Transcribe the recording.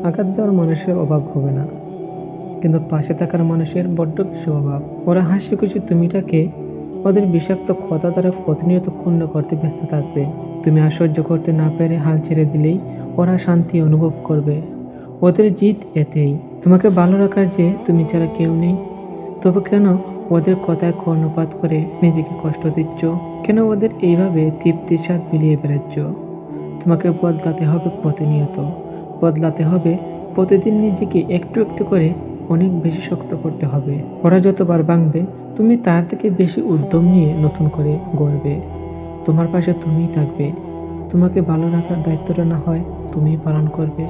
আঘাত দেওয়ার মানুষের অভাব হবে না, কিন্তু পাশে থাকার মানুষের বড্ড বেশি অভাব। ওরা হাসি খুশি তুমিটাকে ওদের বিষাক্ত কথা দ্বারা প্রতিনিয়ত ক্ষুণ্ণ করতে ব্যস্ত থাকবে। তুমি আর সহ্য করতে না পেরে হাল ছেড়ে দিলেই ওরা শান্তি অনুভব করবে। ওদের জিত এতেই, তোমাকে ভালো রাখার যে তুমি ছাড়া কেউ নেই। তবে কেন ওদের কথায় কর্ণপাত করে নিজেকে কষ্ট দিচ্ছ? কেন ওদের এইভাবে তৃপ্তির স্বাদ মিলিয়ে বেড়াচ্ছ? তোমাকে বদলাতে হবে প্রতিনিয়ত, বদলাতে হবে প্রতিদিন। নিজেকে একটু একটু করে অনেক বেশি শক্ত করতে হবে। ওরা যতবার ভাঙবে, তুমি তার থেকে বেশি উদ্যম নিয়ে নতুন করে গড়বে। তোমার পাশে তুমিই থাকবে। তোমাকে ভালো রাখার দায়িত্বটা না হয় তুমিই পালন করবে।